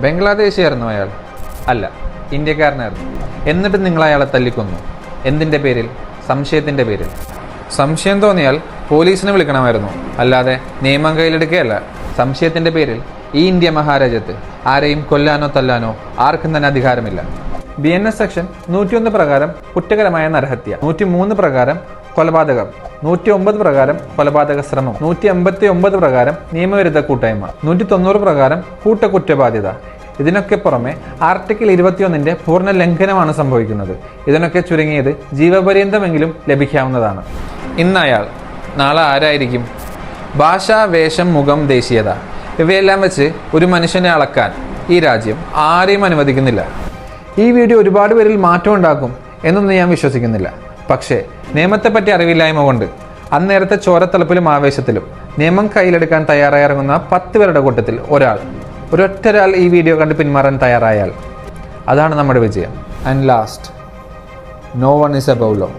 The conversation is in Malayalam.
ബംഗ്ലാദേശിയായിരുന്നു അയാൾ? അല്ല, ഇന്ത്യക്കാരനായിരുന്നു. എന്നിട്ട് നിങ്ങൾ അയാളെ തല്ലിക്കൊന്നു. എന്തിൻ്റെ പേരിൽ? സംശയത്തിൻ്റെ പേരിൽ. സംശയം തോന്നിയാൽ പോലീസിനെ വിളിക്കണമായിരുന്നു, അല്ലാതെ നിയമം കയ്യിലെടുക്കുകയല്ല. സംശയത്തിൻ്റെ പേരിൽ ഈ ഇന്ത്യ മഹാരാജ്യത്ത് ആരെയും കൊല്ലാനോ തല്ലാനോ ആർക്കും തന്നെ അധികാരമില്ല. BNS സെക്ഷൻ 101 പ്രകാരം കുറ്റകരമായ നരഹത്യ, 103 പ്രകാരം കൊലപാതകം, 109 പ്രകാരം കൊലപാതക ശ്രമം, 189 പ്രകാരം നിയമവിരുദ്ധ കൂട്ടായ്മ, 190 പ്രകാരം കൂട്ടക്കുറ്റബാധ്യത. ഇതിനൊക്കെ പുറമെ ആർട്ടിക്കിൾ 21 പൂർണ്ണ ലംഘനമാണ് സംഭവിക്കുന്നത്. ഇതിനൊക്കെ ചുരുങ്ങിയത് ജീവപര്യന്തമെങ്കിലും ലഭിക്കാവുന്നതാണ്. ഇന്ന് അയാൾ, നാളെ ആരായിരിക്കും? ഭാഷ, വേഷം, മുഖം, ദേശീയത ഇവയെല്ലാം വെച്ച് ഒരു മനുഷ്യനെ അളക്കാൻ ഈ രാജ്യം ആരെയും അനുവദിക്കുന്നില്ല. ഈ വീഡിയോ ഒരുപാട് പേരിൽ മാറ്റം ഉണ്ടാക്കും എന്നൊന്നും ഞാൻ വിശ്വസിക്കുന്നില്ല. പക്ഷേ നിയമത്തെപ്പറ്റി അറിവില്ലായ്മ കൊണ്ട് അന്നേരത്തെ ചോരത്തളപ്പിലും ആവേശത്തിലും നിയമം കയ്യിലെടുക്കാൻ തയ്യാറായി ഇറങ്ങുന്ന 10 പേരുടെ കൂട്ടത്തിൽ ഒരൊറ്റൊരാൾ ഈ വീഡിയോ കണ്ട് പിന്മാറാൻ തയ്യാറായാൽ അതാണ് നമ്മുടെ വിജയം. And last, no one is above law.